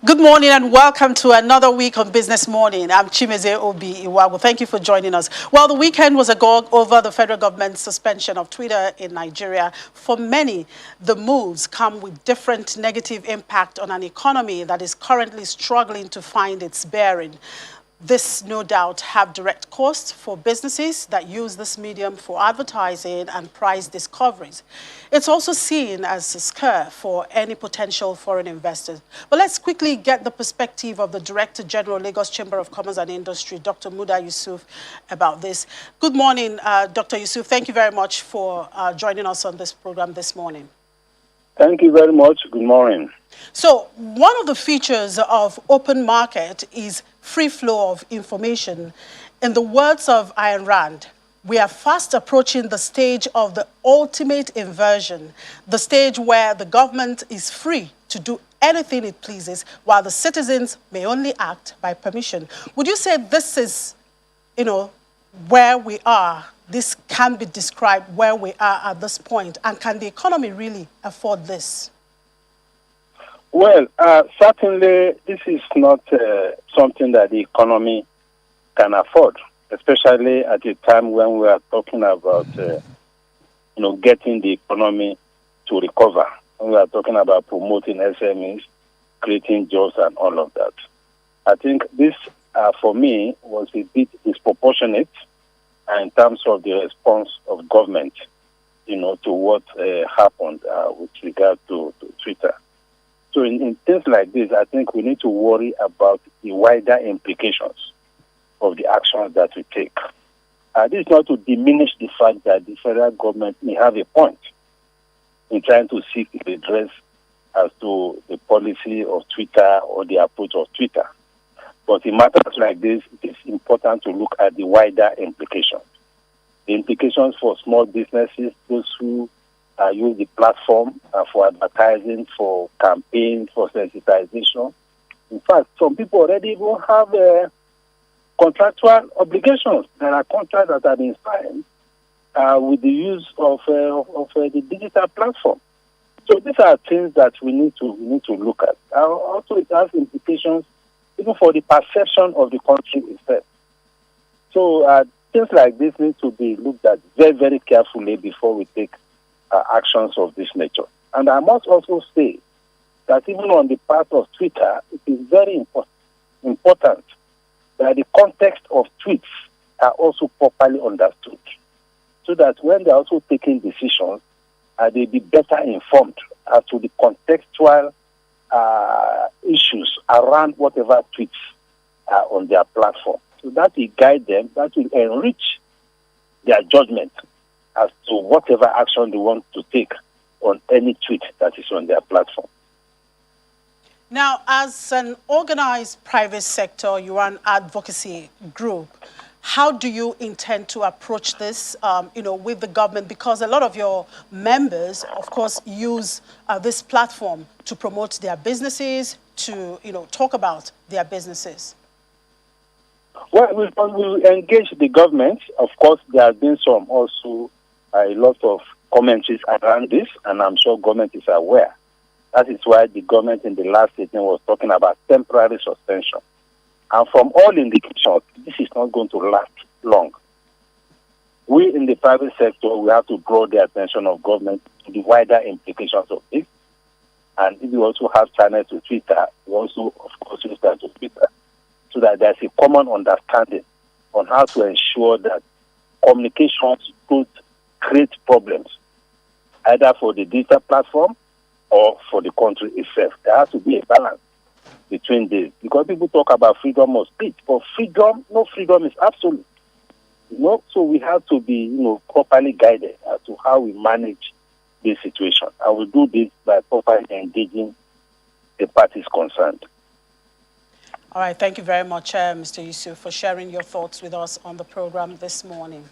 Good morning and welcome to another week on Business Morning. I'm Chimeze Obi Iwago. Thank you for joining us. Well, the weekend was agog over the federal government's suspension of Twitter in Nigeria. For many, the moves come with different negative impact on an economy that is currently struggling to find its bearing. This, no doubt, have direct costs for businesses that use this medium for advertising and price discoveries. It's also seen as a scare for any potential foreign investors. But let's quickly get the perspective of the Director General, Lagos Chamber of Commerce and Industry, Dr. Muda Yusuf, about this. Good morning, Dr. Yusuf. Thank you very much for joining us on this program this morning. Thank you very much. Good morning. So one of the features of open market is free flow of information. In the words of Ayn Rand, we are fast approaching the stage of the ultimate inversion, the stage where the government is free to do anything it pleases, while the citizens may only act by permission. Would you say this is, where we are? This can be described where we are at this point, and can the economy really afford this? Well, certainly this is not something that the economy can afford, especially at a time when we are talking about, getting the economy to recover. When we are talking about promoting SMEs, creating jobs and all of that. I think this, for me, was a bit disproportionate in terms of the response of government, to what happened with regard to Twitter. So in things like this, I think we need to worry about the wider implications of the actions that we take. This is not to diminish the fact that the federal government may have a point in trying to seek redress as to the policy of Twitter or the approach of Twitter. But in matters like this, it is important to look at the wider implications. The implications for small businesses, those who use the platform for advertising, for campaigns, for sensitization. In fact, some people already even have contractual obligations. There are contracts that have been signed with the use of the digital platform. So these are things that we need to look at. Also, it has implications even for the perception of the country itself. So things like this need to be looked at very, very carefully before we take actions of this nature. And I must also say that even on the part of Twitter, it is very important that the context of tweets are also properly understood, so that when they're also taking decisions, they be better informed as to the contextual issues around whatever tweets are on their platform. So that will guide them, that will enrich their judgment as to whatever action they want to take on any tweet that is on their platform. Now, as an organized private sector, you are an advocacy group. How do you intend to approach this, with the government? Because a lot of your members, of course, use this platform to promote their businesses, to, talk about their businesses. Well, we engage the government. Of course, there have been a lot of commentaries around this, and I'm sure government is aware. That is why the government in the last statement was talking about temporary suspension. And from all indications, this is not going to last long. We in the private sector, we have to draw the attention of government to the wider implications of this. And if you also have channels to Twitter, we also, of course, use that to Twitter, so that there's a common understanding on how to ensure that communications don't create problems, either for the digital platform or for the country itself. There has to be a balance between these, because people talk about freedom of speech, but no freedom is absolute. So we have to be, properly guided as to how we manage this situation, and we do this by properly engaging the parties concerned. All right, thank you very much, Mr. Yusuf, for sharing your thoughts with us on the program this morning.